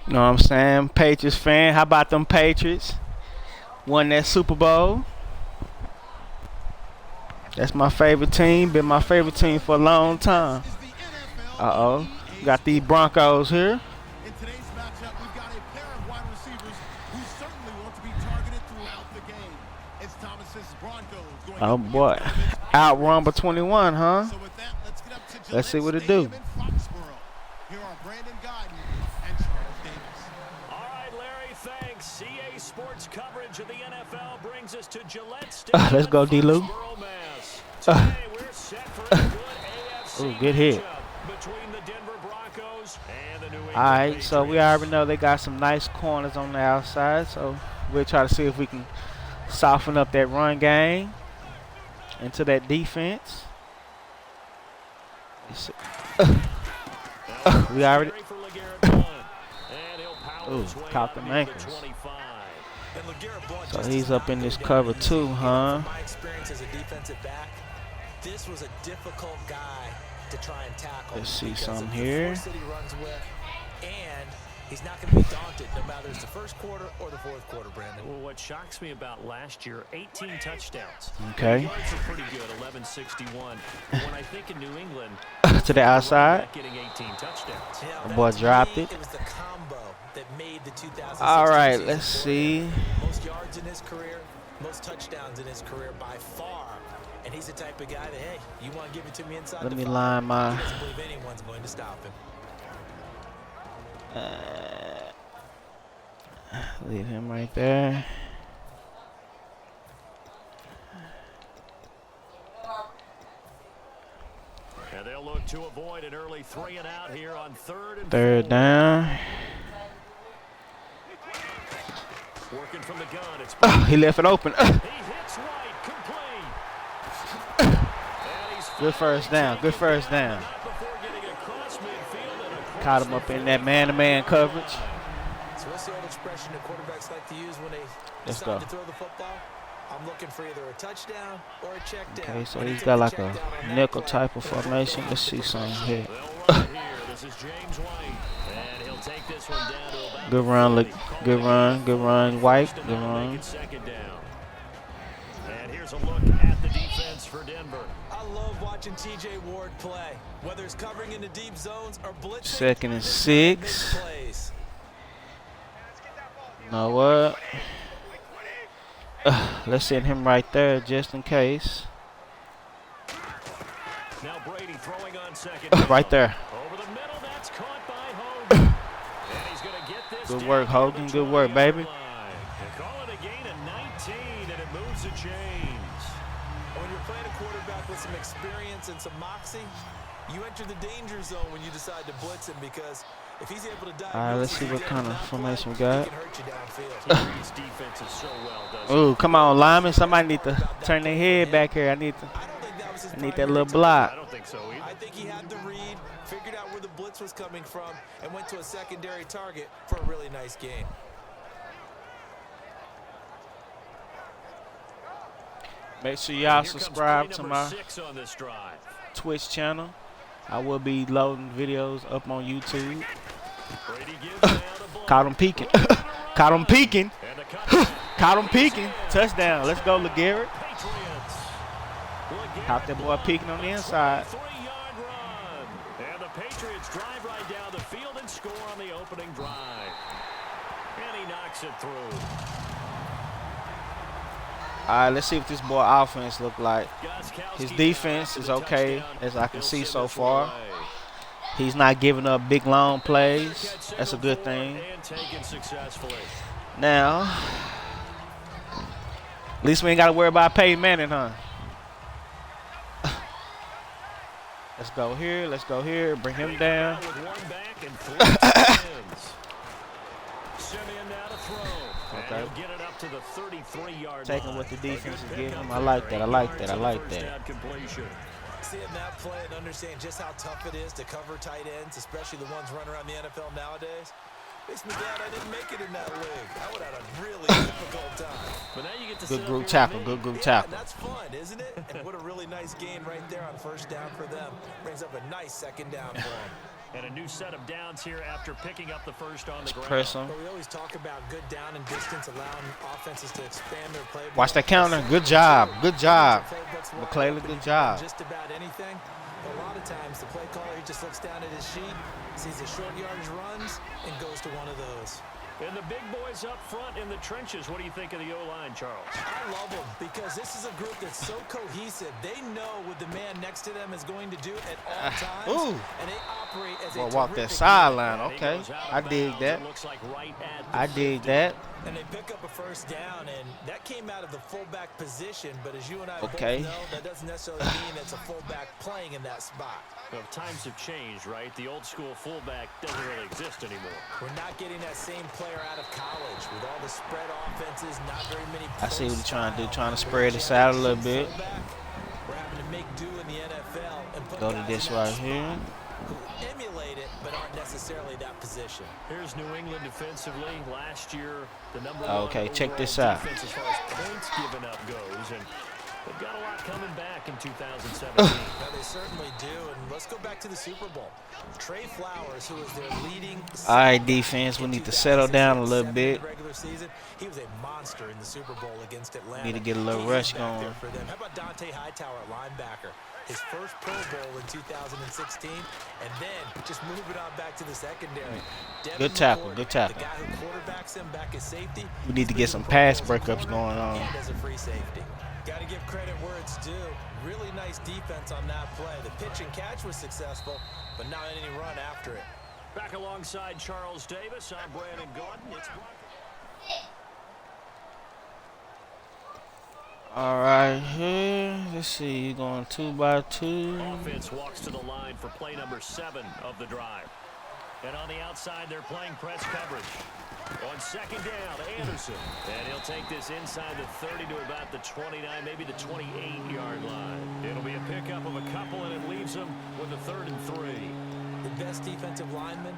You know what I'm saying? Patriots fan. How about them Patriots? Won that Super Bowl. That's my favorite team. Been my favorite team for a long time. Uh-oh. Got these Broncos here. In today's matchup, we've got a pair of wide receivers who certainly want to be targeted throughout the game. It's Thomas's Broncos going Oh boy. Outrun by 21, huh? So with that, let's get up to Let's see what it Stadium do. in Foxborough. Here are Brandon Guyton and Charles Davis. All right, Larry, thanks. CA Sports coverage of the NFL brings us to Gillette Stadium. Let's go, D-Lou. Foxborough, Mass. Today, we're set for a good AFC Ooh, good hit. matchup between the Denver Broncos and the New England Alright, so we Patriots. already know they got some nice corners on the outside. So we'll try to see if we can soften up that run game into that defense. We already. Ooh, caught the ankles. So he's up in this cover too, huh? My experience as a defensive back, this was a difficult guy to try and tackle. Let's see because something of the here. force that he runs with, and he's not going to be daunted no matter it's the first quarter or the fourth quarter, Brandon. Well, what shocks me about last year, 18 touchdowns. Okay. Yards are pretty good, 1161. But when I think of New England, To the outside. getting 18 touchdowns. Yeah, The boy to dropped me, it. It was the combo that made the 2016 All right, season let's for see. him. Most yards in his career, most touchdowns in his career by far. And he's the type of guy that, hey, you want to give it to me inside Let the me 5, line my. he doesn't believe anyone's going to stop him. Leave him right there. And they'll look to avoid an early 3 and out here on third and Third 4. down. Working from the gun. It's He left it open. he hits right, complete. And he's Good first down. Good first down. not before getting across midfield and across Caught him up in that man-to-man coverage. So what's the old expression that quarterbacks like to use when they Let's decide go. to throw the football? I'm looking for either a touchdown or a check down. Okay, so When he he's took got the like check a down on that nickel play, type of formation. Let's see something here. They'll run it here. This is James White. And he'll take this one down to about Good the run, 40. good run, good run. White, First and good now make run. it second down. And here's a look at the defense for Denver. I love watching TJ Ward play. Whether it's covering in the deep zones or blitzing. Second and this guy makes 6. plays. You know what? Let's send him right there just in case. Now Brady throwing on second down. Right there. Over the middle, that's caught by Hogan. And he's going to get this Good down work, to Hogan. the Good work, 20-yard baby. line. They call it a gain of 19, and it moves the chains. When you're playing a quarterback with some experience and some moxie, you enter the danger zone when you decide to blitz him because if he's able to dive. All right, let's see what kind of formation we got. He can hurt you downfield. His defense is so well, doesn't Ooh, come on, lineman. Somebody need to turn their head back here. I need I don't think that was his that primary little target. I block. don't think so either. I think he had the read, figured out where the blitz was coming from, and went to a secondary target for a really nice gain. Make sure y'all Here comes subscribe play to number my 6 on this drive. Twitch channel. I will be loading videos up on YouTube. Brady gives now the ball. Caught him peeking. Caught him peeking. And the cut. Caught him peeking. Touchdown. Let's go, LeGarrette. Patriots. Caught that boy peeking on the inside. 3-yard run. And the Patriots drive right down the field and score on the opening drive. And he knocks it through. All right, let's see what this boy offense look like. Gostkowski His defense to is the okay, touchdown. as I can They'll see send so this far. one away. He's not giving up big, long plays. Catch That's a single good four thing. and taken successfully. Now, at least we ain't got to worry about Peyton Manning, huh? Let's go here. Let's go here. Bring him down. With one back and 3 tight ends. Simeon now to throw. Okay. And he'll get it up to the 33-yard Taking line. what the defense A is good giving pickup him. I like there. that. I like 8 that. I yards like on the first that. down completion. Seeing that play and understand just how tough it is to cover tight ends, especially the ones running around the NFL nowadays, makes me glad I didn't make it in that league. I would have had a really difficult time. But now you get to Good sit up group here tackle. with me. Good group And tackle. that's fun, isn't it? And what a really nice gain right there on first down for them. Brings up a nice second down for them. And a new set of downs here after picking up the first on the ground. Press them. But we always talk about good down and distance, allowing offenses to expand their play. Watch that counter. Good job. Good job. McClaylor, good job. Just about anything. But a lot of times the play caller, he just looks down at his sheet, sees the short yardage runs, and goes to one of those. And the big boys up front in the trenches. What do you think of the O-line, Charles? I love them because this is a group that's so cohesive. They know what the man next to them is going to do at all times. Ooh. And they operate as Well, a walk that terrific sideline. unit. Okay. I dig that. Looks like right at the I dig that. And they pick up a first down, and that came out of the fullback position. But as you and I Okay. both know, that doesn't necessarily mean it's a fullback playing in that spot. Well, times have changed, right? The old school fullback doesn't really exist anymore. We're not getting that same player out of college with all the spread offenses, not very many. I see what he's trying to do, trying to spread this out a little bit. We're having to make do in the NFL and put Go to guys this in right that here. spot who emulate it but aren't necessarily that position. Here's New England defensively. Last year, the number Okay, one check overall this out. defense as far as points given up goes, and they've got a lot coming back in 2017. Well, they certainly do, and let's go back to the Super Bowl. Trey Flowers, who was their leading. All right, defense, we need to settle down a little bit. Regular season, he was a monster in the Super Bowl against Atlanta. Need to get a little rush going. For them. How about Dante Hightower at linebacker? His first Pro Bowl in 2016, and then just moving on back to the secondary. Good tackle, good tackle. The guy who quarterbacks him back as safety. We need to get some pass breakups going on. And as a free safety. Got to give credit where it's due. Really nice defense on that play. The pitch and catch was successful, but not any run after it. Back alongside Charles Davis, I'm Brandon Gordon. It's All right, here. Let's see. You're going 2 by 2. Offense walks to the line for play number 7 of the drive. And on the outside, they're playing press coverage. On second down, Anderson. And he'll take this inside the 30 to about the 29, maybe the 28-yard line. It'll be a pickup of a couple, and it leaves them with a 3rd and 3. The best defensive linemen,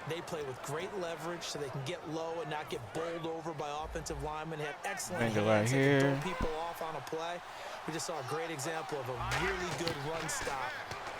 they play with great leverage so they can get low and not get bowled over by offensive linemen. They have excellent Bring it hands right that can here. throw people off on a play. We just saw a great example of a really good run stop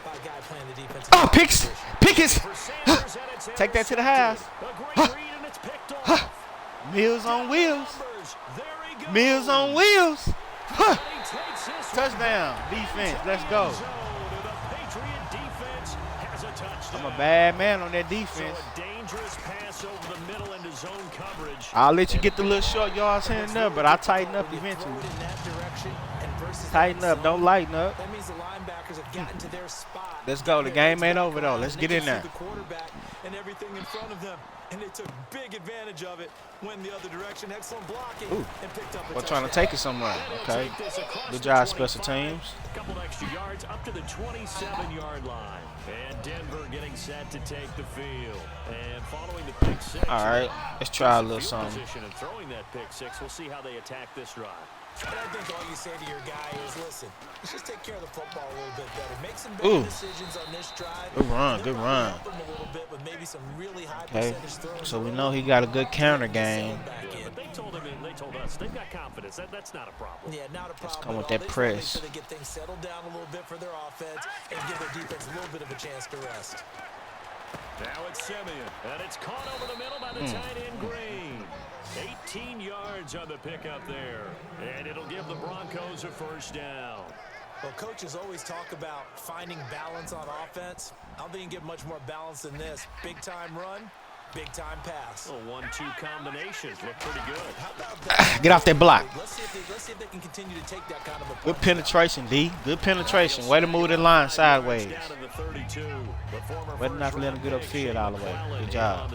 by a guy playing the defensive Oh, line picks! position. Pickens! For Sanders, and it's Take that to the house. a great read, and it's picked off. Meals on wheels. Numbers. There he goes. Meals on wheels. And he takes this one Touchdown. Defense. Let's go. zone, and the Patriot defense has a touchdown. I'm a bad man on that So defense. a dangerous pass over the middle into zone coverage. I'll let you get the little short yards here and there, but I'll tighten up When you eventually. throw it in that direction and versus Tighten that up. Don't lighten up. That means the linebackers have gotten to their spot. Let's go. The game ain't over, though. Let's get in there. The quarterback and everything in front of them, and they took big advantage of it. Went the other direction, excellent blocking, Ooh. and picked up a We're trying to touchdown. take it somewhere. And he'll Okay. take this across Good the job, special 25, teams. Couple extra yards up to the 27-yard line. And Denver getting set to take the field. And following the pick six. All right. Let's try a little field something. position and throwing that pick six. We'll see how they attack this drive. And I think all you say to your guy is, listen, let's just take care of the football a little bit better. Make some better Ooh. decisions on this drive. Good run, They'll good probably run. help him a little bit with maybe some really high Okay. percentage throws. So we know he got a good counter game. Yeah, but they told us they've got confidence. That's not a problem. Yeah, not a problem. come with at all. that They just wanna make press. sure they get things settled down a little bit for their offense and give their defense a little bit of a chance to rest. Now it's Simeon, and it's caught over the middle by the tight end Green. 18 yards on the pickup there, and it'll give the Broncos a first down. Well, coaches always talk about finding balance on offense. I don't think you can get much more balance than this. Big-time run, big-time pass. Little 1-2 combinations look pretty good. How about that? Get off that block. Let's see if they can continue to take that kind of a Good punch. penetration, D. Good penetration. Way to move the line sideways. Down to the 32. The former Better not let him get upfield all the way. Good job.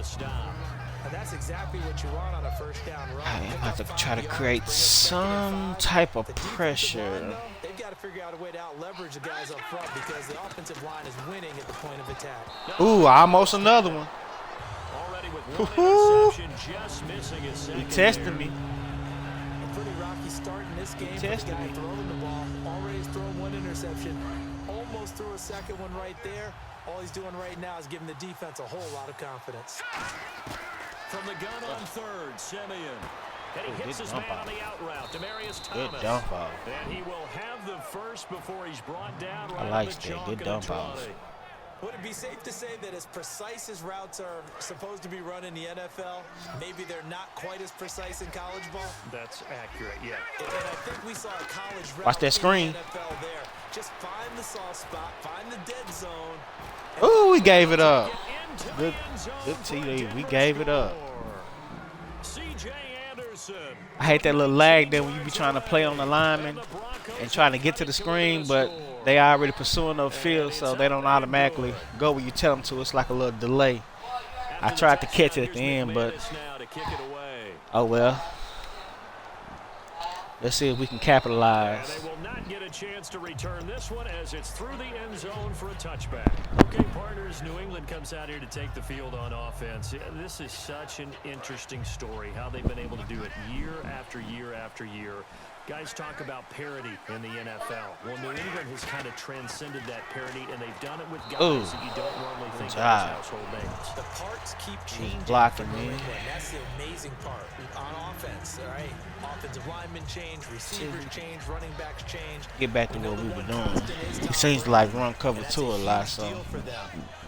And that's exactly what you want on a first down run. I'm Pick about up to 5 try to yards, create bring up some 2-5. type of The defensive line, pressure. though, they've got to figure out a way to out-leverage the guys up front because the offensive line is winning at the point of attack. Ooh, almost another one. Already with one Woo-hoo. interception, just missing his He second testing there. me. A pretty rocky start in this game for the tested guy me. throwing the ball. Already has thrown one interception. Almost threw a second one right there. All he's doing right now is giving the defense a whole lot of confidence. From the gun on third, Simeon. And he Oh, hits good his dump man off. on the out route, Demarius Good Thomas. dump off. And he will have the first before he's brought down right I on like the that. chalk Good and a dump trolley. off. Would it be safe to say that as precise as routes are supposed to be run in the NFL, maybe they're not quite as precise in college ball? That's accurate, yeah. And I think we saw a college route Watch that screen. in the NFL there. Just find the soft spot, find the dead zone. Ooh, we gave it up. Good TD. We gave it up. I hate that little lag there when you be trying to play on the lineman and trying to get to the screen, but they already pursuing the field, so they don't automatically go where you tell them to. It's like a little delay. I tried to catch it at the end, but oh well. Let's see if we can capitalize. They will not get a chance to return this one as it's through the end zone for a touchback. Okay, partners, New England comes out here to take the field on offense. This is such an interesting story, how they've been able to do it year after year after year. Guys talk about parity in the NFL. Well, New England has kind of transcended that parity, and they've done it with guys that you don't normally think of as household names. The parts keep changing. Blocking me. That's the amazing part on offense, all right? Offensive linemen change, receivers change, running backs change. Get back to what we were doing. It seems like run cover 2 a lot, so.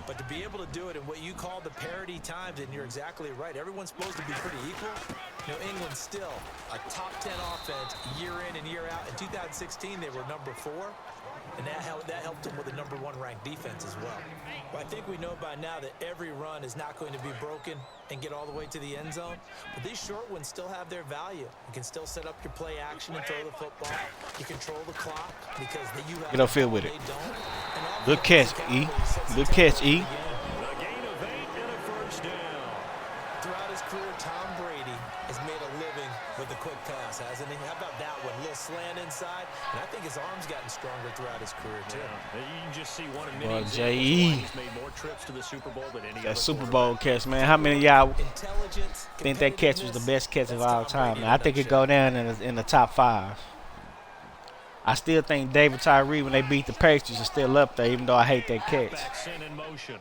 But to be able to do it in what you call the parity times, and you're exactly right, everyone's supposed to be pretty equal. New England still a top 10 offense year in and year out. In 2016, they were number 4, and that helped them with a number 1 ranked defense as well. Well, I think we know by now that every run is not going to be broken and get all the way to the end zone. But these short ones still have their value. You can still set up your play action and throw the football. You control the clock because you have get upfield with it. Don't. Good catch, E. Good catch, E. A gain of 8 and a first down. Throughout his career, Tom Brady has made a living with a quick pass, hasn't he? How about that one? A little slant inside. And I think his arm's gotten stronger throughout his career, too. Yeah. You can just see one of many J.E. He's made more trips to the Super Bowl than any That other Super Bowl catch, man. How many of y'all think that catch was the best catch of all time? Man, I think it go down in the top 5. I still think David Tyree, when they beat the Patriots, is still up there, even though I hate that catch. In motion.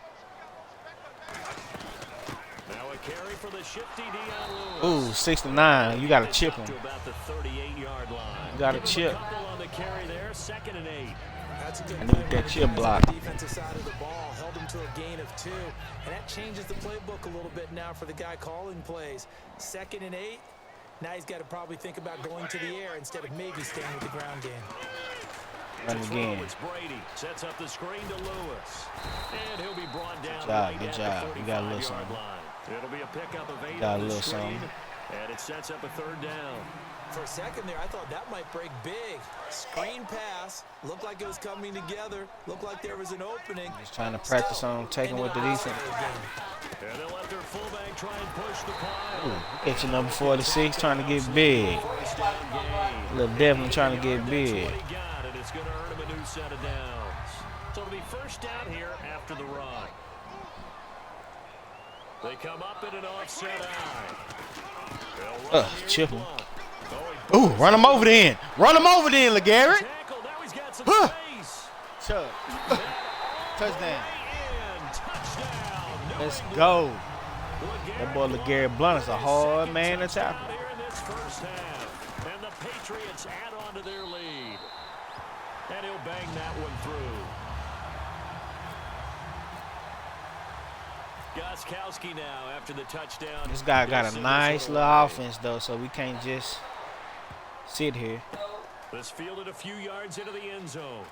Now a carry for the shifty Dion Lewis. Ooh, 69. You got to chip him. To about the 38-yard line. You got to chip. On the carry there, 2nd and 8. That's a good I need that chip block. Defensive side of the ball held him to a gain of 2, and that changes the playbook a little bit now for the guy calling plays. 2nd and 8. Now he's got to probably think about going to the air instead of maybe staying with the ground game. Run again. It's Brady sets up the screen to Lewis, and he'll be brought down. Good job. You got a little something. It'll be a pickup of 8 Got a on the little screen, something. and it sets up a 3rd down. For a second there, I thought that might break big. Screen pass. Looked like it was coming together. Looked like there was an opening. Just trying to practice on taking with the defense. And they'll let their fullback try and push the pile. Catch number 46, trying to get big. Little Devlin trying to get big. And it's going to earn him a new set of downs. So it'll be 1st down here after the run. They come up in an offset eye. Chip him. Ooh, run him over then. Run him over then, LeGarrette. Touchdown. Let's go. That boy LeGarrette Blount is a hard man to tackle. And the Patriots add on to their lead. And he'll bang that one through. Gostkowski now after the touchdown. This guy got a nice little offense, though, so we can't just sit here. This fielded a few yards into the end zone.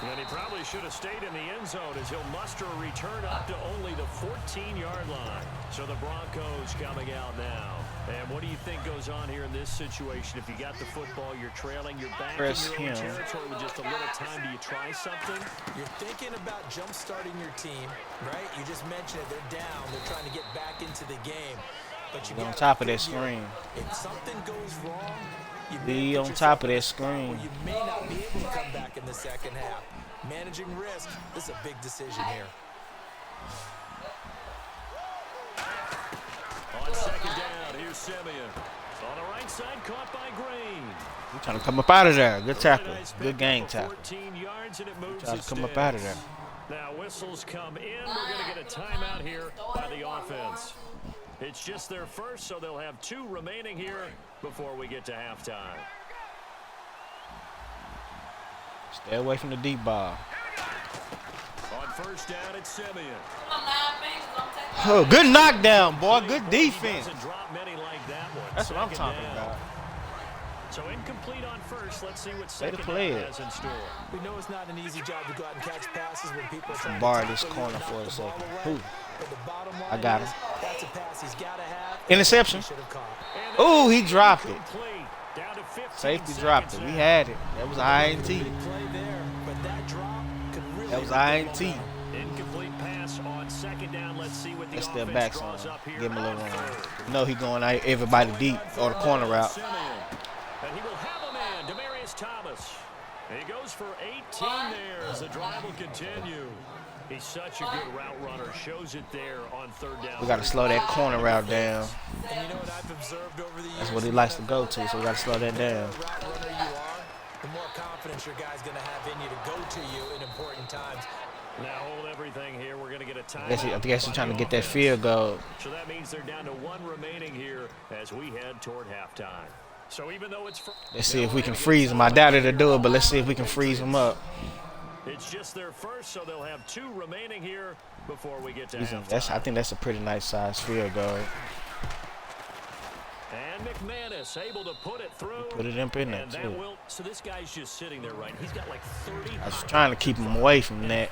And he probably should have stayed in the end zone as he'll muster a return up to only the 14-yard line. So the Broncos coming out now. And what do you think goes on here in this situation? If you got the football, you're trailing, you're back in your own territory with just a little time. Do you try something? You're thinking about jump-starting your team, right? You just mentioned it. They're down. They're trying to get back into the game. But you on top of that screen. If something goes wrong, be on top of that screen. You may not be able to come back in the 2nd half. Managing risk, this is a big decision here. On 2nd down, here's Simeon. On the right side, caught by Green. He's trying to come up out of there. Good tackle. Good game tackle. 14 yards and it moves. Trying to come up out of there. Now whistles come in. We're going to get a timeout here by the offense. It's just their first, so they'll have 2 remaining here before we get to halftime. Stay away from the deep ball. first down at Simeon. Oh, good knockdown, boy. Good defense. Doesn't drop many like that one. That's what I'm Second talking down. about. So incomplete on first. Let's see what Way to second play down it. has in store. We know it's not an easy job to go out and catch passes when people are trying Bar to this tackle you corner and for knock a the ball second. away. Who? But the bottom line I got him. is, that's a pass he's got to have. Interception. He should have caught. And Oh, he dropped it. incomplete. Down to 15 Safety dropped it. seconds We now. had it. That was INT. Big play there, but that drop could really That was hurt the INT. momentum. Incomplete pass on second down. Let's see what the Let's step offense back some. draws up here Give him a little on run. third. You know he going out everybody deep or the corner route. Simeon. And he will have a man, Demaryius Thomas. And he goes for 18 there as the drive will continue. He's such a good route runner. Shows it there on third down. We got to slow that corner route down. And you know what I've observed over the years? That's what he likes to go to, so we got to slow that down. The route runner you are, the more confidence your guy's going to have in you to go to you in important times. Now hold everything here. We're going to get a time. I guess he's trying to get that field goal. So that means they're down to one remaining here as we head toward halftime. So even though it's Let's see if we can freeze him. I doubt it'll do it, but let's see if we can freeze him up. it's just their first, so they'll have two remaining here before we get to I halftime. think that's a pretty nice size field goal. And McManus able to put it through. Put it up in there And that too. will. So this guy's just sitting there, right? He's got like 30. I was trying to keep him away from that,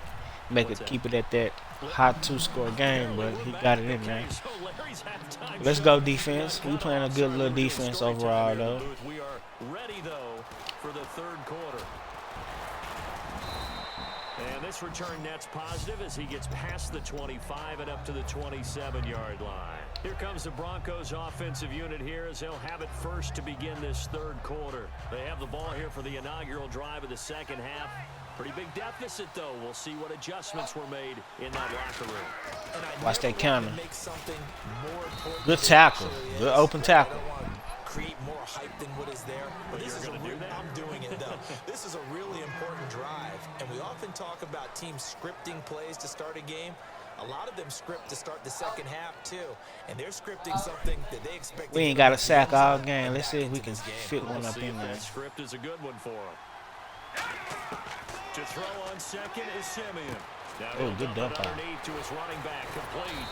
keep it at that high 2-score game, but he got it in there. Okay, so Larry's halftime Let's show go defense. We playing a good little Certainly defense storytelling overall here in the though. booth. We are ready though for the third quarter. And this return net's positive as he gets past the 25 and up to the 27-yard line. Here comes the Broncos offensive unit here as they'll have it first to begin this third quarter. They have the ball here for the inaugural drive of the second half. Pretty big deficit, though. We'll see what adjustments were made in that locker room. And I Watch that never counter. want to make something more important Good than it tackle. actually Good is. open tackle. I don't want to create more hype than what is there. But this is I'm doing it, though. This is a really important drive. And we often talk about teams scripting plays to start a game. A lot of them script to start the second half, too. And they're scripting something that they expect. We ain't got a sack all game. Let's see if we can fit one up in there. That script is a good one for him. To throw on second is Simeon. Now Oh, he'll good dump it dump off. underneath to his running back, complete.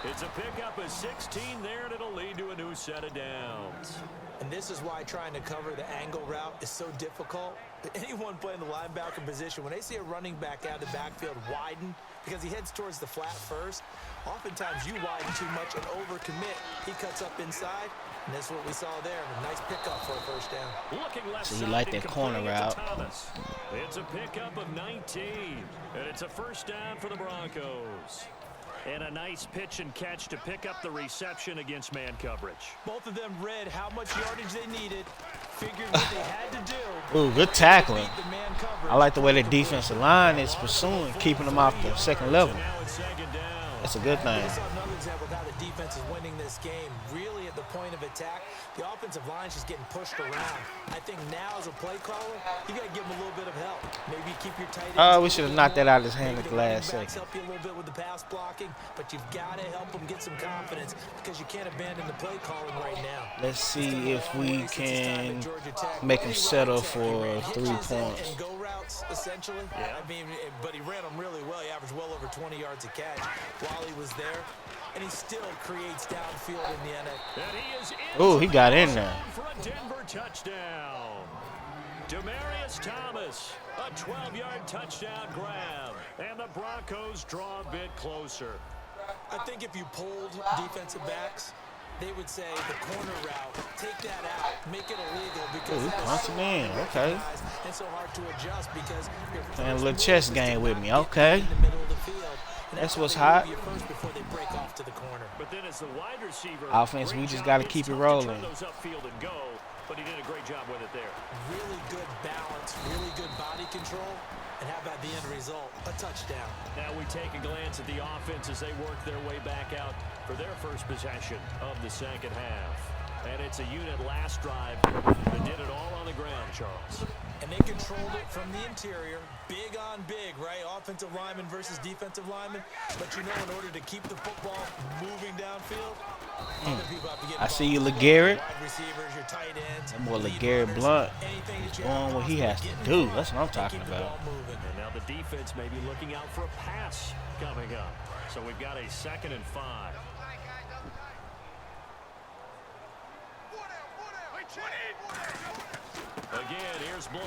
It's a pickup of 16 there, and it'll lead to a new set of downs. And this is why trying to cover the angle route is so difficult. Anyone playing the linebacker position, when they see a running back out of the backfield widen because he heads towards the flat first, oftentimes you widen too much and overcommit. He cuts up inside, and that's what we saw there. A nice pickup for a first down. Looking left So he side liked and that corner completing it to route. Thomas. It's a pickup of 19, and it's a first down for the Broncos. And a nice pitch and catch to pick up the reception against man coverage. Both of them read how much yardage they needed, figured what they had to do. Ooh, good tackling. Beat the man coverage. I like the way the defensive line is pursuing, keeping them off the second level. Now it's second down. That's a good thing. We saw another example of how the defense is winning this game. Really at the point of attack, the offensive line is just getting pushed around. I think now as a play caller, you got to give them a little bit of help. Maybe keep your tight ends. We should have knocked that out of his hand at Maybe the last running backs second. help you a little bit with the pass blocking, but you've got to help them get some confidence because you can't abandon the play calling right now. Let's see if we can make him Any settle route tech, he for ran 3 hitches points. and go routes, essentially. Yeah. I mean, but he ran them really well. He averaged well over 20 yards a catch while he was there. And he still creates downfield in the NFL. And he is in Ooh, he got in there. for a Denver touchdown. Demaryius Thomas, a 12-yard touchdown grab. And the Broncos draw a bit closer. I think if you polled defensive backs, they would say the corner route, take that out, make it illegal because Ooh, he that is punching so in. hard to Okay. recognize and so hard to adjust because you're Playing a first little move chess is to game with not me. get Okay. in the middle of the field. And That's how what's they hot. move you first before they break off to the corner. But then as the wide receiver, Offense, great we just job. gotta It's keep it tough to rolling. turn those upfield and go, but he did a great job with it there. Really good balance, really good body control. And how about the end result? A touchdown. Now we take a glance at the offense as they work their way back out for their first possession of the second half. And it's a unit last drive that did it all on the ground, Charles. And they controlled it from the interior. Big on big, right? Offensive lineman versus defensive lineman. But you know, in order to keep the football moving downfield, other people have to get I see you, involved. LeGarrette. Wide receivers, your tight ends, That boy lead LeGarrette runners, Blunt anything that you doing have what he possible has to get do. involved That's what I'm and talking keep the about. ball moving. And now the defense may be looking out for a pass coming up. So we've got a 2nd and 5. Again, here's Blunt.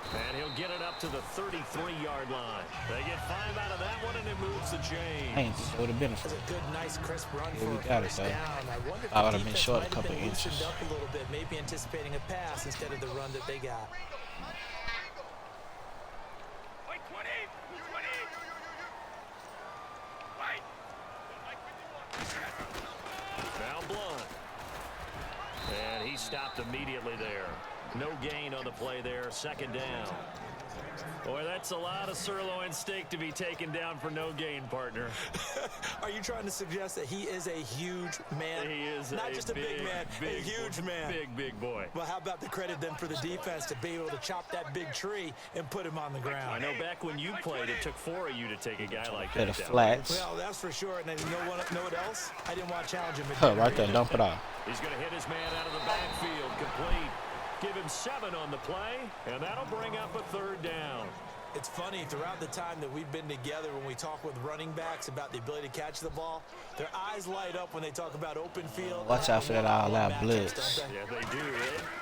And he'll get it up to the 33-yard line. They get 5 out of that one, and it moves the chain. I ain't think it would have been a That's a good, nice, crisp run Yeah, for we a got it, first though. down. I wonder if I the would have been defense short a might have couple been loosened inches. up a little bit, maybe anticipating a pass instead of the run that they got. Now Blunt. And he stopped immediately there. No gain on the play there. 2nd down. Boy, that's a lot of sirloin steak to be taken down for no gain, partner. Are you trying to suggest that he is a huge man? He is not just a big man, a huge man. Big boy. Well, how about the credit then for the defense to be able to chop that big tree and put him on the ground? I know back when you played, it took 4 of you to take a guy like Hit that the down. flats. Well, that's for sure. And then you know what else? I didn't want to challenge him. Right there, dump it off. He's going to hit his man out of the backfield. Complete. Give him 7 on the play, and that'll bring up a 3rd down. It's funny, throughout the time that we've been together, when we talk with running backs about the ability to catch the ball, their eyes light up when they talk about open field. Watch out for that all-out blitz. Yeah, they do.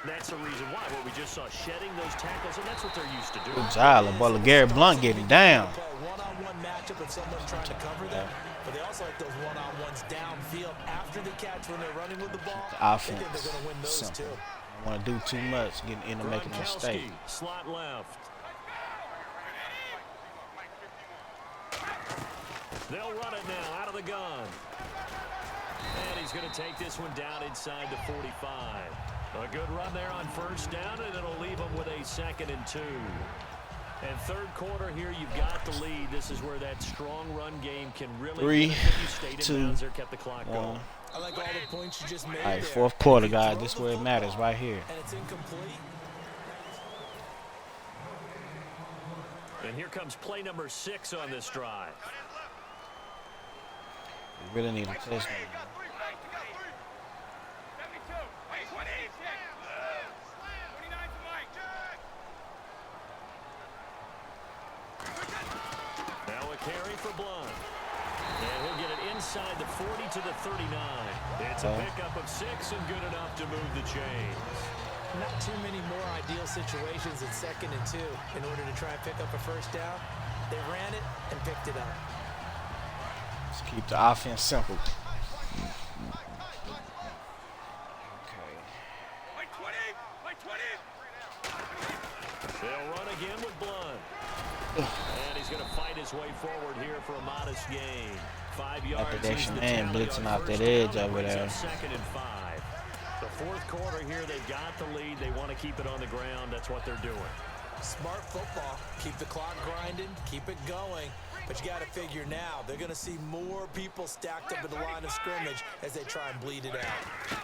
That's the reason why. What we just saw, shedding those tackles, and that's what they're used to doing. Good job, boy. Garrett Blunt getting down. One-on-one matchup if someone's trying to cover them, but they also like those one-on-ones downfield after the catch when they're running with the ball. The offense. I think they're going to win those Simple. too. Don't want to do too much, getting into making a mistake. Slot left. They'll run it now out of the gun. And he's going to take this one down inside the 45. A good run there on 1st down, and it'll leave them with a 2nd and 2. And 3rd quarter here, you've got the lead. This is where that strong run game can really 3, 2, kept the clock 1. going. I like all the points you just made. All right, there. 4th quarter, guys. This is where it matters, right here. And it's incomplete. And here comes play number 6 on this drive. We really need a touchdown. Now a carry for Blunt. And he'll get it inside the 40 to the 39. It's a pickup of 6 and good enough to move the chains. Not too many more ideal situations in 2nd and 2 in order to try and pick up a 1st down. They ran it and picked it up. Let's keep the offense simple. They'll run again with Blunt. And he's going to fight his way forward here for a modest gain. 5 yards. Protection and blitzing out that edge over there. 2nd and 5. The 4th quarter here, they've got the lead. They want to keep it on the ground. That's what they're doing. Smart football. Keep the clock grinding. Keep it going. But you got to figure now, they're going to see more people stacked up at the line of scrimmage as they try and bleed it out.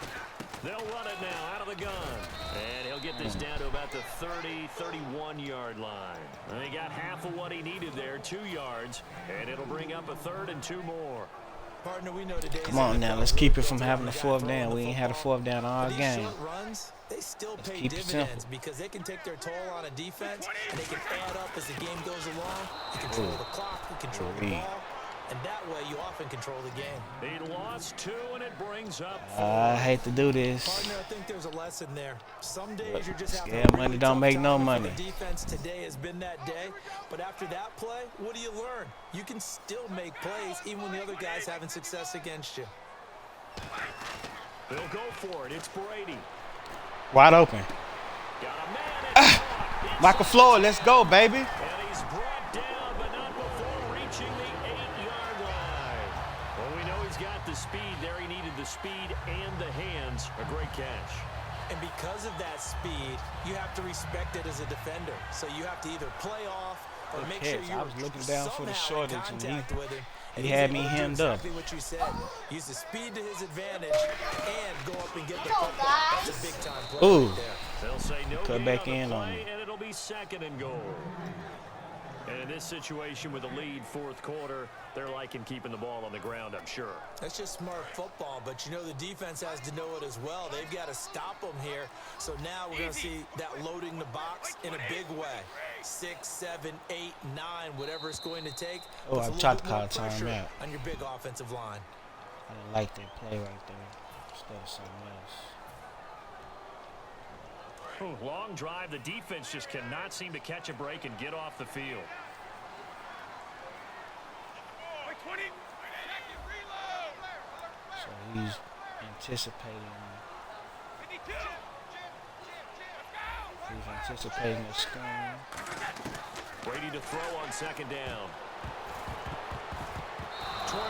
They'll run it now out of the gun. And he'll get this down to about the 30, 31-yard line. And he got half of what he needed there, 2 yards. And it'll bring up a 3rd and 2 more. Partner, we know today's Come on now, NFL let's keep it really from built having a around 4th guy down. throwing We the ain't had a football. 4th down all These game. short runs, they still pay keep it dividends simple. because they can take their toll on a defense and they can add up as the game goes along. You control the clock, you control the ball, and that way you often control the game. He lost 2, and it brings up 4. I hate to do this. Partner, I think there's a lesson there. Some days you're just having Scared a really money don't tough make no time, and money. for the defense today has been that day. But after that play, what do you learn? You can still make plays even when the other guy's having success against you. They'll go for it. It's Brady. Wide open. Got a man. Michael Floyd, let's go, baby. And he's brought down, but not before reaching the 8-yard line. Well, we know he's got the speed there. He needed the speed and the hands. A great catch. And because of that speed, you have to respect it as a defender. So you have to either play off or Good make sure catch. you're I was looking down for the somehow in shortage, and contact with him. he he's had able me to do hemmed up. exactly what you said. Use the speed to his advantage and go up and get the football. That's a big-time play Ooh. right there. They'll say no Cut gain back on the in on play, me. and it'll be 2nd and goal. And in this situation with a lead 4th quarter, they're liking keeping the ball on the ground, I'm sure. That's just smart football, but you know the defense has to know it as well. They've got to stop them here. So now we're going to see that loading the box in a big way. 6, 7, 8, 9, whatever it's going to take. Oh, Puts I a tried little to bit call more pressure timeout. on your big offensive line. I didn't like that play right there. Instead of something else. Ooh, long drive. The defense just cannot seem to catch a break and get off the field. So he's anticipating. He's anticipating a screen. Brady to throw on second down.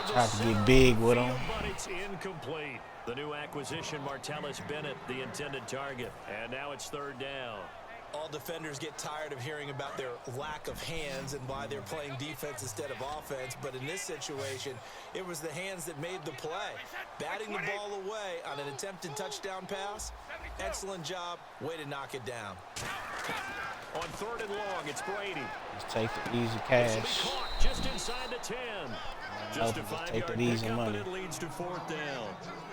Tried to get big with him. But it's incomplete. The new acquisition, Martellus Bennett, the intended target. And now it's third down. All defenders get tired of hearing about their lack of hands and why they're playing defense instead of offense. But in this situation, it was the hands that made the play. Batting the ball away on an attempted touchdown pass. Excellent job. Way to knock it down. On third and long, it's Brady. Just take the easy This will be cash. caught just inside the 10. Just a Just take 5-yard the easy pickup, money. and it leads to fourth down.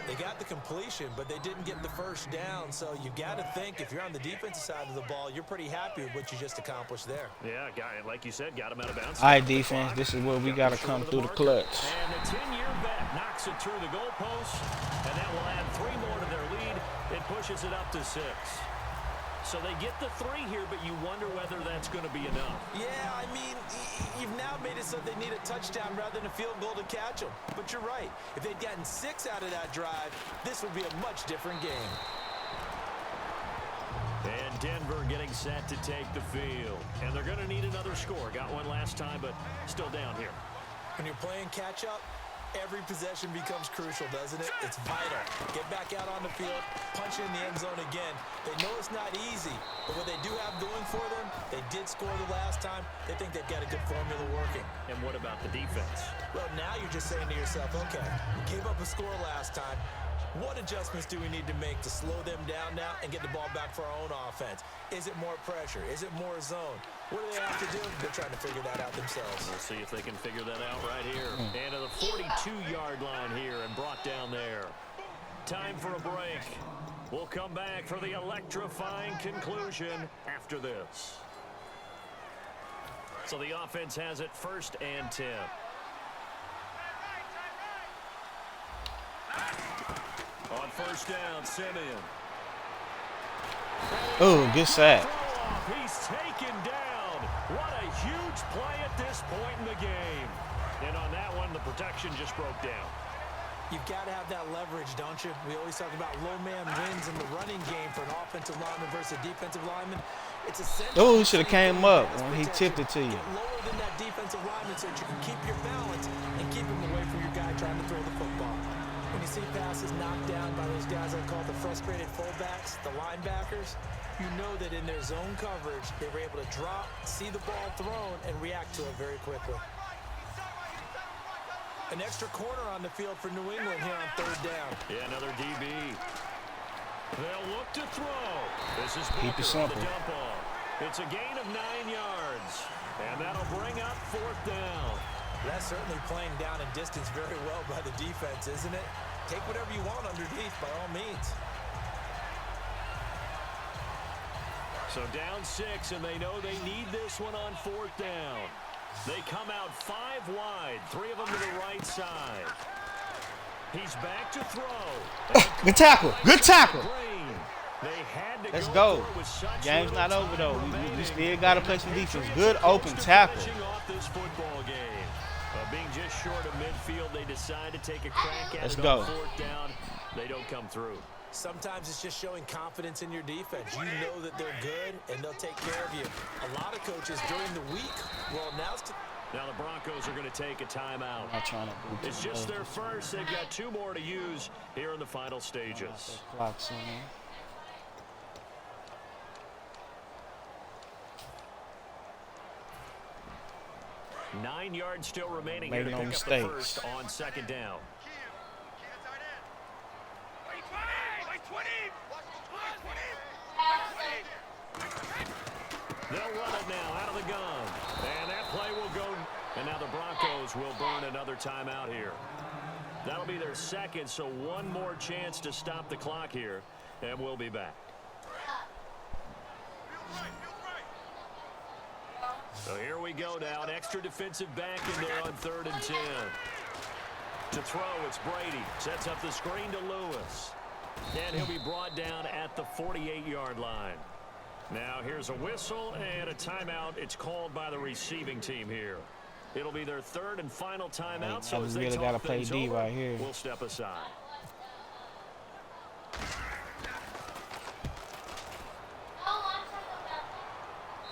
They got the completion, but they didn't get the first down. So you got to think if you're on the defensive side of the ball, you're pretty happy with what you just accomplished there. Yeah, guy, like you said, got him out of bounds. All right, defense. This is where we got to come through the clutch. And the 10-year bet knocks it through the goalpost, and that will add 3 more to their lead. It pushes it up to 6. So they get the 3 here, but you wonder whether that's going to be enough. Yeah, I mean, you've now made it so they need a touchdown rather than a field goal to catch them. But you're right. If they'd gotten 6 out of that drive, this would be a much different game. And Denver getting set to take the field. And they're going to need another score. Got one last time, but still down here. When you're playing catch-up, every possession becomes crucial, doesn't it? It's vital. Get back out on the field, punch in the end zone again. They know it's not easy, but what they do have going for them, they did score the last time. They think they've got a good formula working. And what about the defense? Well, now you're just saying to yourself, okay, we gave up a score last time. What adjustments do we need to make to slow them down now and get the ball back for our own offense? Is it more pressure? Is it more zone? What do they have to do? They're trying to figure that out themselves. We'll see if they can figure that out right here. And to the 42-yard line here and brought down there. Time for a break. We'll come back for the electrifying conclusion after this. So the offense has it 1st and 10. On 1st down, Simeon. Oh, good sack. He's taken down. What a huge play at this point in the game. And on that one, the protection just broke down. You've got to have that leverage, don't you? We always talk about low man wins in the running game for an offensive lineman versus a defensive lineman. It's essential. Oh, he should have came up when he tipped it to you. Get lower than that defensive lineman so that you can keep your balance and keep him away from your guy trying to throw the football. When you see passes knocked down by those guys I call the frustrated fullbacks, the linebackers, you know that in their zone coverage, they were able to drop, see the ball thrown, and react to it very quickly. An extra corner on the field for New England here on 3rd down. Yeah, another DB. They'll look to throw. This is Keep it Booker on simple. the dump off. It's a gain of 9 yards. And that'll bring up 4th down. That's certainly playing down in distance very well by the defense, isn't it? Take whatever you want underneath, by all means. So down 6, and they know they need this one on 4th down. They come out 5 wide, 3 of them to the right side. He's back to throw. Good tackle. Good tackle. They had to Let's go go. for it with such Game's little not over, time though. remaining. We still got to play some defense. Patriots Good are open close to tackle. finishing off this football game. Being just short of midfield, they decide to take a crack at Let's it go. on 4th down. They don't come through. Sometimes it's just showing confidence in your defense. You know that they're good, and they'll take care of you. A lot of coaches during the week will announce to... Now the Broncos are going to take a timeout. I'm not trying to do It's just their first. They've got 2 more to use here in the final stages. Clock's on. 9 yards still remaining Make here to no pick mistakes. up the first on 2nd down. They'll run it now out of the gun. And that play will go. And now the Broncos will burn another timeout here. That'll be their 2nd, so 1 more chance to stop the clock here. And we'll be back. So here we go now. An extra defensive back in there on 3rd and 10. To throw, it's Brady. Sets up the screen to Lewis. And he'll be brought down at the 48-yard line. Now here's a whistle and a timeout. It's called by the receiving team here. It'll be their 3rd and final timeout. So as they really gotta talk play things D over, right here. we'll step aside.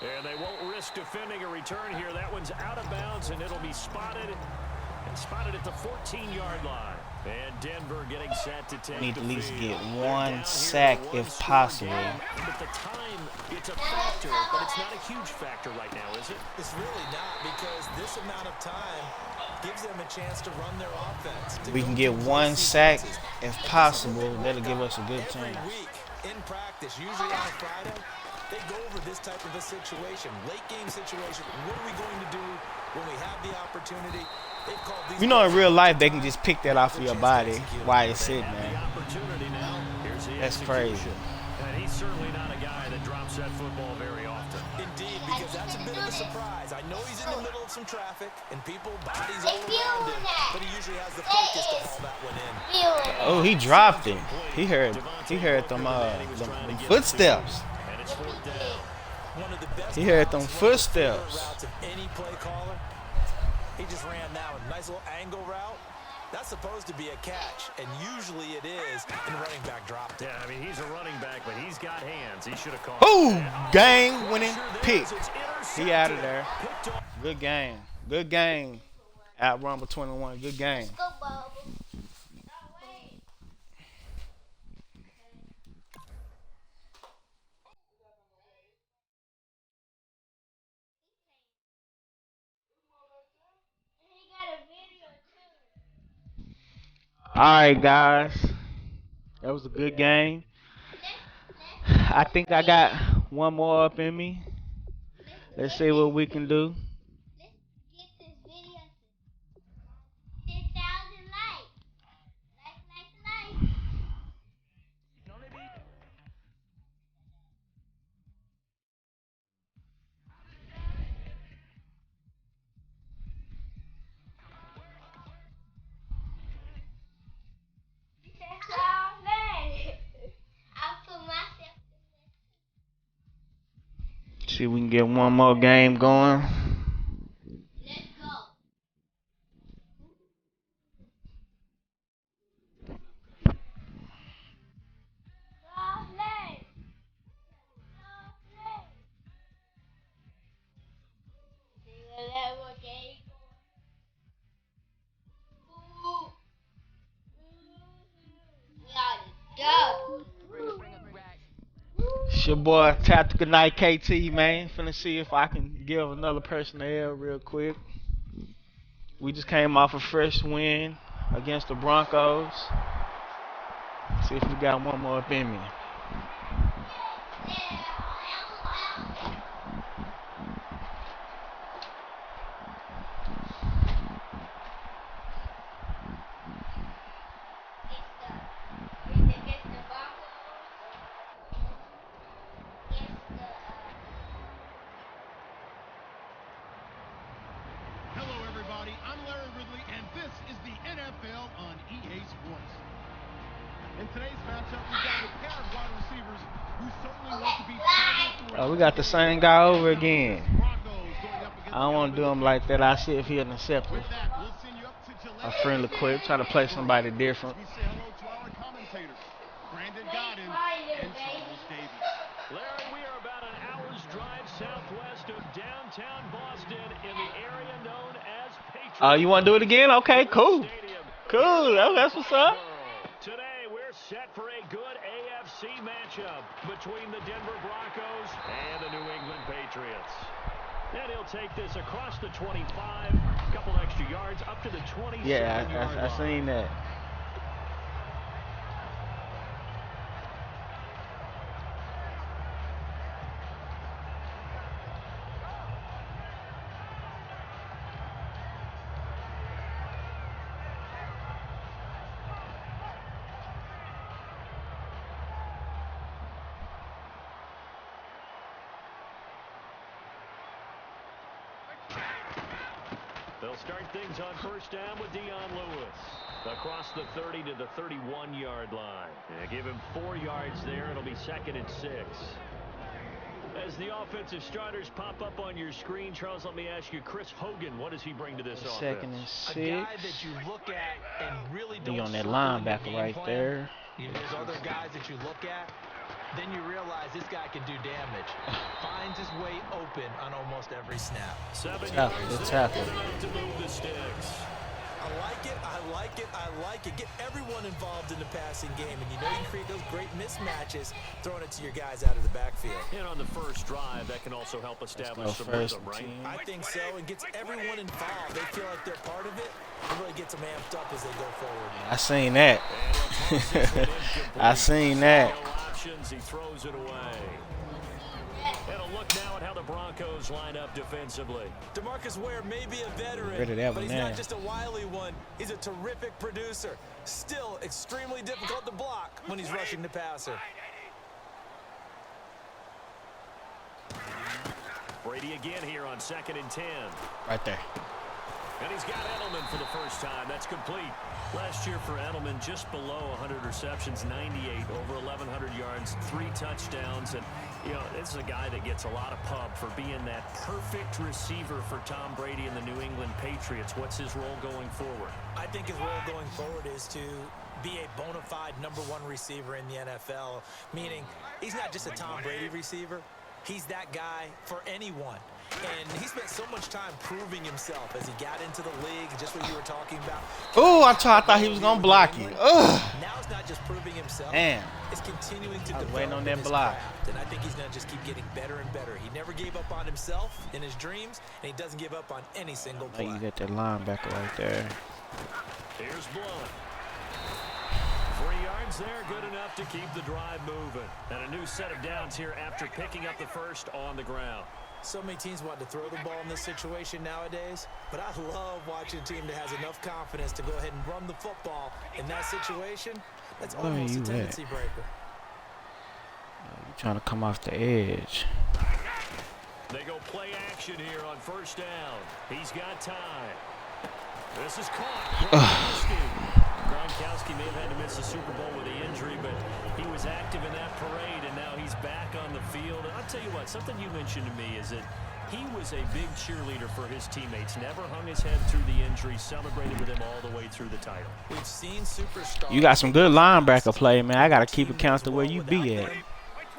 And they won't risk defending a return here. That one's out of bounds, and it'll be spotted at the 14-yard line. And Denver getting set to take Need to the at least field. get They're one down here sack in a if one-score possible. game. But the time, it's a factor, but it's not a huge factor right now, is it? It's really not, because this amount of time gives them a chance to run their offense. We can get one sack if possible. That'll give us a good Every chance. week in practice, usually on a Friday, they go over this type of a situation, late game situation. What are we going to do when we have the opportunity? They've called these You know, in real life, they can just pick that off of your body while it's sitting The there. opportunity now. Here's the That's execution. crazy. And he's certainly not a guy that drops that football very often. Indeed, because that's a bit of a surprise. I know he's in the middle of some traffic and people, bodies all around him, but he usually has the focus to haul that one in. Oh, he dropped it. He heard them footsteps. And it's 4th down. One of the best He heard them routes, footsteps. routes of any play caller. He just ran that one. Nice little angle route. That's supposed to be a catch, and usually it is, and the running back dropped it. Yeah, I mean, he's a running back, but he's got hands. He should have caught Boom! it. Game-winning pick. It's He out of there. Picked off. Good game. Good game. Out Rumble 21. Good game. All right, guys. That was a good game. I think I got one more up in me. Let's see what we can do. Let's get this video to 10,000 likes. Like. I put myself. See if we can get one more game going. Let's go. It's your boy Tactical Night KT, man. Finna see if I can give another person a L real quick. We just came off a fresh win against the Broncos. See if we got one more up in me. Hello, everybody. I'm Larry Ridley, and this is the NFL on EA Sports. In today's matchup, we've got a pair of wide receivers who certainly want to be targeted throughout Oh, we got the same guy over again. Broncos going up against I don't want to do him like that. I see if he'll accept it. With that, we'll send you up to A Gillette. friendly quip. Try to play somebody different. We say hello to our commentators, Brandon Godden and Charles Davis. Larry, we are about an hour's drive southwest of downtown Boston in the area known as Patriots. Oh, you want to do it again? Okay, cool. Stadium. Cool. That's what's up. Today, we're set for a good AFC matchup between the Denver Broncos and the New England Patriots. And he'll take this across the 25, a couple extra yards, up to the 27-yard Yeah, I line. seen that. They'll start things on first down with Dion Lewis. Across the 30 to the 31-yard line. Yeah, give him 4 yards there. It'll be 2nd and 6. As the offensive starters pop up on your screen, Charles, let me ask you, Chris Hogan, what does he bring to this offense? 2nd and 6. A guy that you look at and really don't He on that circle in your linebacker game right plan. there. There's other guys that you look at, then you realize this guy can do damage. Finds his way open on almost every snap. 7 Tackle, yards good there, tackle. good enough to move the sticks. I like it, I like it, I like it. Get everyone involved in the passing game, and you know you can create those great mismatches throwing it to your guys out of the backfield. And on the first drive, that can also help establish some first rhythm, right? team. I think so, and gets everyone involved. They feel like they're part of it. It really gets them amped up as they go forward. I seen that. I seen that. No options, he throws it away. And a look now at how the Broncos line up defensively. DeMarcus Ware may be a veteran, Rid of that but one he's now. not just a wily one. He's a terrific producer. Still extremely difficult to block when he's rushing the passer. Brady again here on 2nd and 10. Right there. And he's got Edelman for the first time. That's complete. Last year for Edelman, just below 100 receptions, 98, over 1,100 yards, 3 touchdowns. And, you know, this is a guy that gets a lot of pub for being that perfect receiver for Tom Brady and the New England Patriots. What's his role going forward? I think his role going forward is to be a bona fide #1 receiver in the NFL, meaning he's not just a Tom Brady receiver. He's that guy for anyone. And he spent so much time proving himself as he got into the league, just what you were talking about. Oh, I thought he was going to block you. Ugh. Now it's not just proving himself. Damn. It's continuing to I was develop waiting on in that his block. craft. And I think he's going to just keep getting better and better. He never gave up on himself in his dreams, and he doesn't give up on any single Oh, play. you got that linebacker right there. Here's Blunt. 3 yards there, good enough to keep the drive moving. And a new set of downs here after picking up the first on the ground. So many teams want to throw the ball in this situation nowadays, but I love watching a team that has enough confidence to go ahead and run the football in that situation. That's Where almost you a at? tendency breaker. You trying to come off the edge. They go play action here on first down. He's got time. This is caught. Gronkowski may have had to miss the Super Bowl with the injury, but he was active in that parade, and now he's back on the field. And I'll tell you what, something you mentioned to me is that he was a big cheerleader for his teammates, never hung his head through the injury, celebrated with him all the way through the title. We've seen superstars. You got some good linebacker play, man. I got to keep account to where you be at.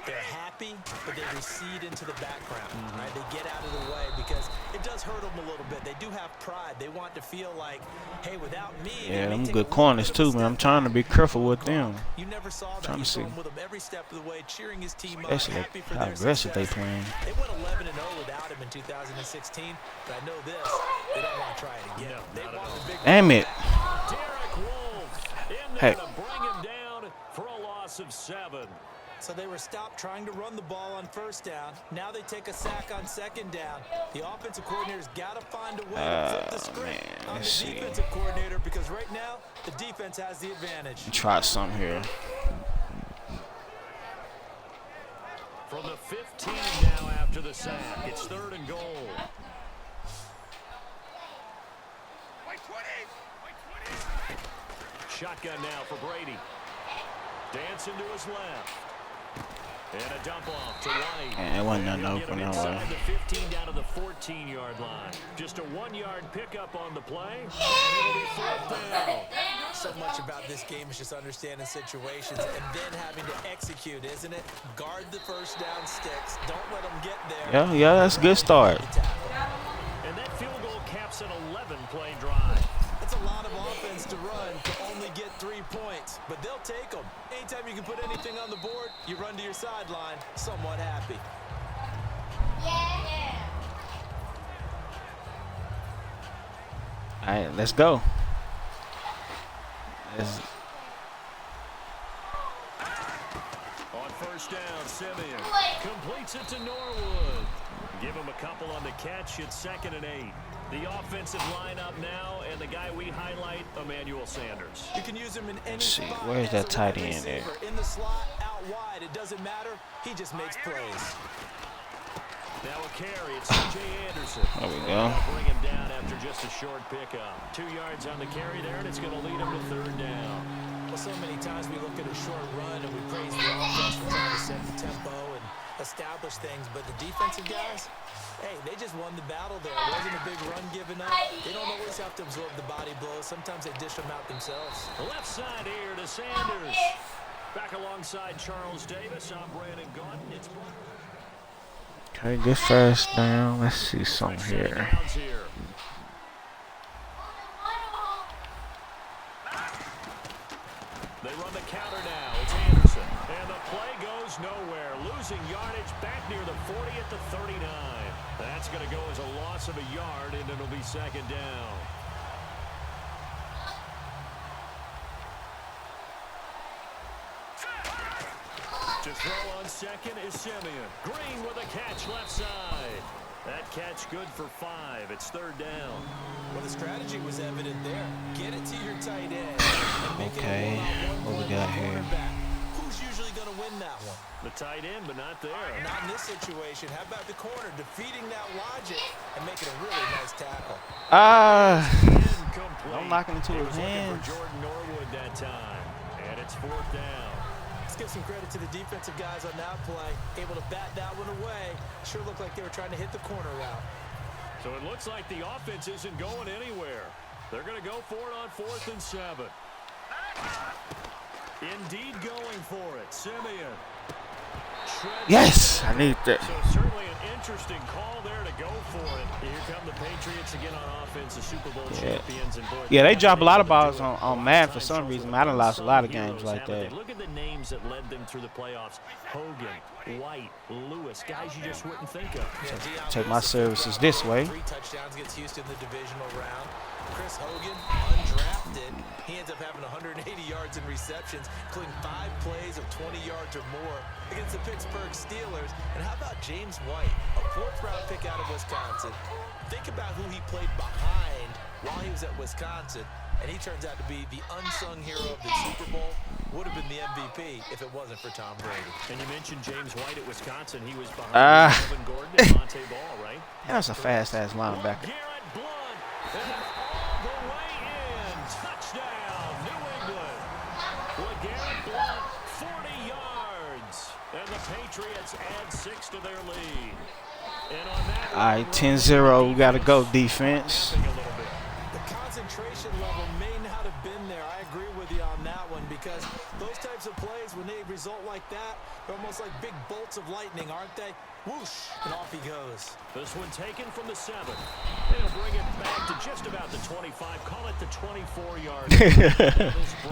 They're happy, but they recede into the background, right? They get out of the way because it does hurt them a little bit. They do have pride. They want to feel like, hey, without me, Yeah, they them take good a corners little bit of too, a man. I'm step trying to back. be careful with them. You never saw that. Trying to He's see. going with them every step of the way, cheering his team up, Especially happy for how their aggressive they success. playing. They went 11-0 without him in 2016, but I know this. They don't want to try it again. No, They not at want all. the big Damn it. Derek Wolfe in Hey. there to bring him down for a loss of 7. So they were stopped trying to run the ball on first down. Now they take a sack on second down. The offensive coordinator's got to find a way to flip the script man, on the let's see. defensive coordinator because right now the defense has the advantage. Try something here. From the 15 now after the sack. It's 3rd and goal. Shotgun now for Brady. Dancing to his left. And a dump off to White. Man, it wasn't nothing He'll get open him that way. inside the 15 down to the 14-yard line. Just a 1-yard pickup on the play. And it'll be 4th down. So much about this game is just understanding situations and then having to execute, isn't it? Guard the first down sticks. Don't let them get there. Yeah, that's a good start. And that field goal caps an 11-play drive. That's a lot of offense to run to only get 3 points, but they'll take them. Anytime you can put anything on the board, you run to your sideline somewhat happy. Yeah. All right, let's go. On first down, Simeon completes it to Norwood. Give him a couple on the catch. It's 2nd and 8. The offensive lineup now, and the guy we highlight, Emmanuel Sanders. You can use him in any Let's see, spot. where's as that a tight wide end there? receiver. In the slot, out wide, it doesn't matter. He just makes plays. Now a carry. It's C.J. Anderson. There we And go. they'll bring him down after just a short pickup. 2 yards on the carry there, and it's going to lead him to 3rd down. Well, so many times we look at a short run and we praise the offense for trying to set the tempo and establish things, but the defensive guys, hey, they just won the battle there. It wasn't a big run given up. They don't always have to absorb the body blows. Sometimes they dish them out themselves. Left side here to Sanders. Back alongside Charles Davis. I'm Brandon Gordon. It's Okay, good first down. Let's see some here. downs here. They run the counter now. It's Anderson. And the play goes nowhere. Losing yardage back near the 40 at the 39. That's going to go as a loss of a yard, and it'll be 2nd down. To throw on 2nd is Simeon. Green with a catch left side. That catch good for 5. It's 3rd down. Well, the strategy was evident there. Get it to your tight end. And make Okay, it what we got here? quarterback. Who's usually going to win that one? The tight end, but not there. Not in this situation. How about the corner defeating that logic and making a really nice tackle? Incomplete. Don't knock him into He his was looking hands. for Jordan Norwood that time. And it's 4th down. Let's give some credit to the defensive guys on that play. Able to bat that one away. Sure looked like they were trying to hit the corner route. So it looks like the offense isn't going anywhere. They're going to go for it on 4th and 7. Indeed going for it. Simeon. Yes, I need that. So certainly an interesting call there to go for it. Here come the Patriots again on offense, the Super Bowl champions. And boy, Yeah, they drop a lot of balls on Madden for some reason. I done lost a lot of games like that. Look at the names that led them through the playoffs. Hogan, White, Lewis, guys you just wouldn't think of. Take my services this way. 3 touchdowns against Houston in the divisional round. Chris Hogan, undrafted. He ends up having 180 yards in receptions, including 5 plays of 20 yards or more against the Pittsburgh Steelers. And how about James White, a 4th-round pick out of Wisconsin? Think about who he played behind while he was at Wisconsin, and he turns out to be the unsung hero of the Super Bowl. Would have been the MVP if it wasn't for Tom Brady. And you mentioned James White at Wisconsin. He was behind Melvin Gordon and Monte Ball, right? That's a fast-ass linebacker. Garrett Blunt, and all the way in. Touchdown, New England. LeGarrette Blunt, 40 yards. And the Patriots add 6 to their lead. And on that All right, 10-0. We got to go defense. The concentration level may not have been there. I agree with you on that one because those types of plays, when they result like that, they're almost like big bolts of lightning, aren't they? Whoosh, and off he goes. This one taken from the 7. They'll bring it back to just about the 25. Call it the 24-yard.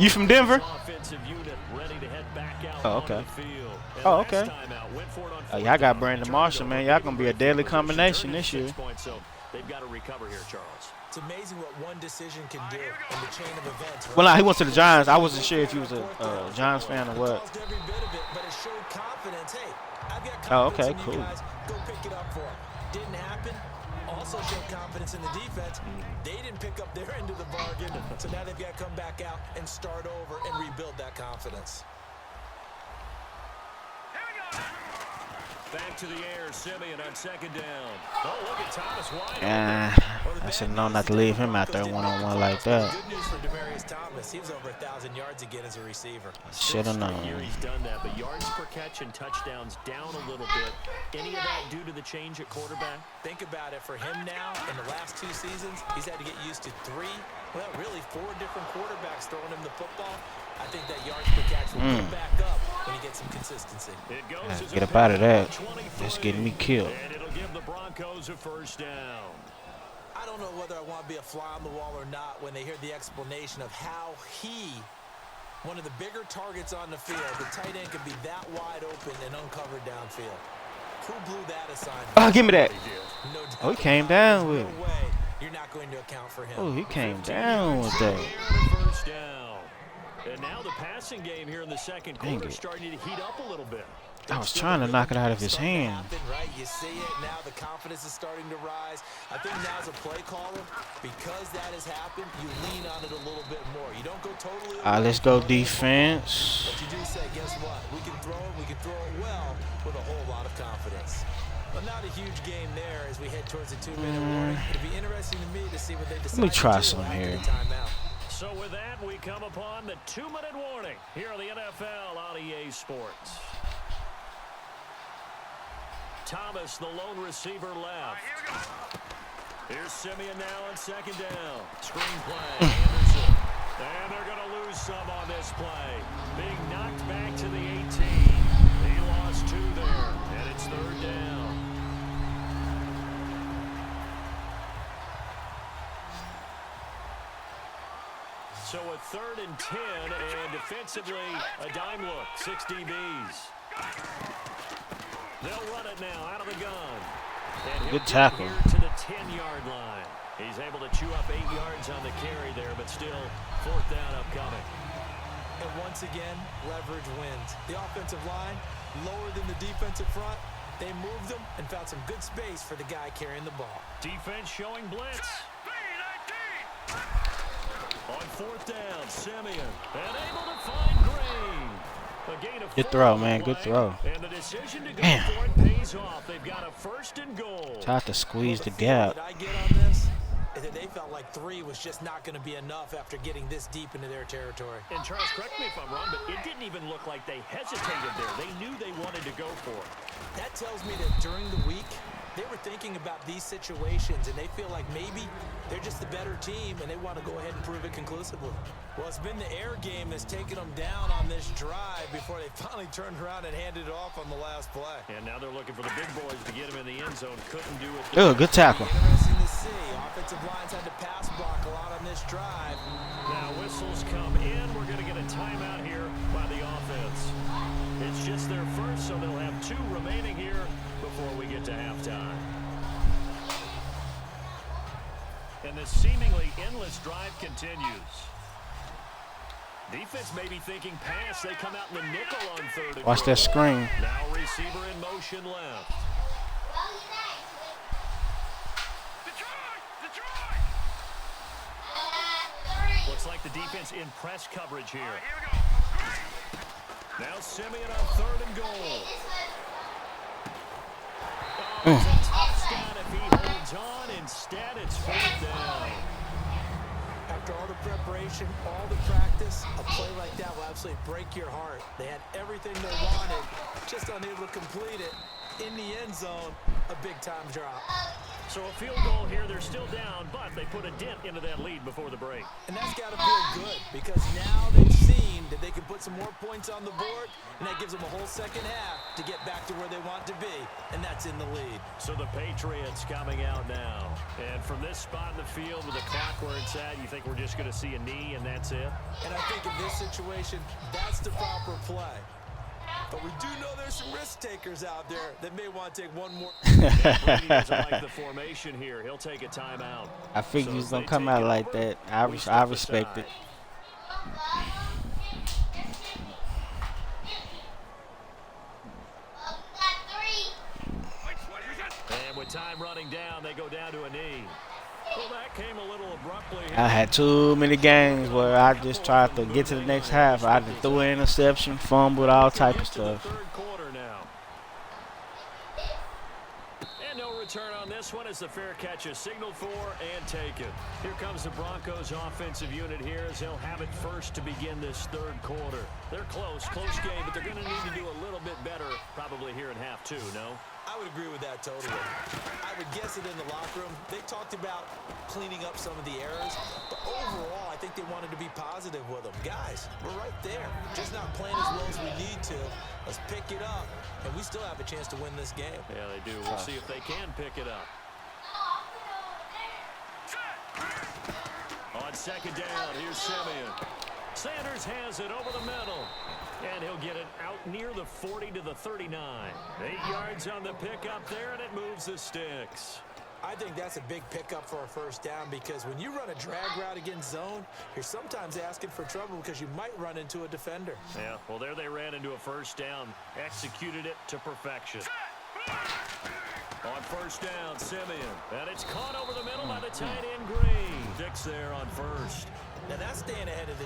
You from Denver? Offensive unit ready to head back out Oh, onto okay. the field. And Oh, last okay. time out, went for it on Oh, 4th y'all got down. Brandon Turned Marshall, over man. Y'all gonna be a field deadly position. combination Third this and year. 6 points, so they've got to recover here, Charles. It's amazing what one decision can do in the chain of events. Well, nah, he went to the Giants. I wasn't sure if he was a Giants fan or what. Caused every bit of it, but it showed confidence. Hey, I've got Oh, confidence okay, in cool. you guys. Go pick it up for him. Didn't happen. Also showed confidence in the defense. They didn't pick up their end of the bargain, so now they've got to come back out and start over and rebuild that confidence. Back to the air, Simeon on 2nd down. Oh, look at Thomas wide Yeah, I should know not to leave him out there one-on-one like that. Good news for Demaryius Thomas. He was over 1,000 yards again as a receiver. Should have known. Year he's done that, but yards per catch and touchdowns down a little bit. Any of that due to the change at quarterback? Think about it. For him now, in the last 2 seasons, he's had to get used to 4 different quarterbacks throwing him the football. I think that yards per catch will come back up when he gets some consistency. It goes as Get a up out of that. 23, That's getting me killed. And it'll give the Broncos a 1st down. I don't know whether I want to be a fly on the wall or not when they hear the explanation of how he, one of the bigger targets on the field, the tight end could be that wide open and uncovered downfield. Who blew that assignment? Oh, give me that. No doubt. Oh, he came down with No it. way you're not going to account for him. Oh, he came down with that. 1st down. And now the passing game here in the 2nd Dang quarter it. starting to heat up a little bit. I was trying to knock it out of his hand. Right? You see it now. The confidence is starting to rise. I think now as a play caller, because that has happened, you lean on it a little bit more. You don't go totally. All right, let's go defense. But you do say, guess what? We can throw it. We can throw it well with a whole lot of confidence. Well, not a huge game there as we head towards a 2-minute warning. It'll be interesting to me to see what they decide. Let me try to do some after here. the timeout. So with that, we come upon the 2-minute warning here on the NFL on EA Sports. Thomas, the lone receiver, left. Here's Simeon now on second down. Screen play, Anderson. And they're going to lose some on this play. Being knocked back to the 18. He lost 2 there, and it's third down. So a 3rd and 10, and defensively, a dime look, 6 DBs. They'll run it now out of the gun. And Good tackle. Here to the 10-yard line. He's able to chew up 8 yards on the carry there, but still 4th down upcoming. And once again, leverage wins. The offensive line, lower than the defensive front. They moved them and found some good space for the guy carrying the ball. Defense showing blitz. On 4th down, Simeon. And able to find Green. A gain of 4 Good throw, on the man. Good play, throw. And the decision to go Damn. for it pays off. They've got a 1st and goal. Tried to squeeze the feeling gap. that I get on this is that they felt like 3 was just not going to be enough after getting this deep into their territory. And Charles, correct me if I'm wrong, but it didn't even look like they hesitated there. They knew they wanted to go for it. That tells me that during the week, they were thinking about these situations, and they feel like maybe they're just the better team, and they want to go ahead and prove it conclusively. Well, it's been the air game that's taken them down on this drive before they finally turned around and handed it off on the last play. And now they're looking for the big boys to get him in the end zone. Couldn't do it. Oh, good tackle. Interesting to see. Offensive lines had to pass block a lot on this drive. Now whistles come in. We're going to get a timeout here by the offense. It's just their first, so they'll have 2 remaining here before we get to halftime. And this seemingly endless drive continues. Defense may be thinking pass. They come out in the nickel on 3rd and Watch goal. that screen. Now receiver in motion left. Looks like the defense in press coverage here. Now Simeon on 3rd and goal. Oh, it's a touchdown if he holds on. Instead, it's 4th down. After all the preparation, all the practice, a play like that will absolutely break your heart. They had everything they wanted, just unable to complete it. In the end zone, a big-time drop. So a field goal here. They're still down, but they put a dent into that lead before the break. And that's got to feel good because now they've seen that they can put some more points on the board, and that gives them a whole second half to get back to where they want to be, and that's in the lead. So the Patriots coming out now. And from this spot in the field with the clock where it's at, you think we're just going to see a knee and that's it? And I think in this situation, that's the proper play. But we do know there's some risk takers out there that may want to take one more. Brady doesn't like the formation here. He'll take a timeout. I figured So he was as gonna they come take out it like over, that. we I step respect aside. it. And with time running down, they go down to a knee. Well, that came a little abruptly. I had too many games where I just tried to get to the next half. I just threw an interception, fumbled, all type of stuff. Third quarter now. And no return on this one as the fair catch is signaled for and taken. Here comes the Broncos offensive unit here as they'll have it first to begin this 3rd quarter. They're close game, but they're going to need to do a little bit better probably here in half 2, no? I would agree with that totally. I would guess it in the locker room. They talked about cleaning up some of the errors, but overall, I think they wanted to be positive with them. Guys, we're right there. Just not playing as well as we need to. Let's pick it up, and we still have a chance to win this game. Yeah, they do. We'll see if they can pick it up. On 2nd down, here's Simeon. Sanders has it over the middle. And he'll get it out near the 40 to the 39. 8 yards on the pickup there, and it moves the sticks. I think that's a big pickup for a 1st down because when you run a drag route against zone, you're sometimes asking for trouble because you might run into a defender. Yeah, well, there they ran into a 1st down. Executed it to perfection. On 1st down, Simeon. And it's caught over the middle by the tight end, Green. Sticks there on 1st. Now that's staying ahead of the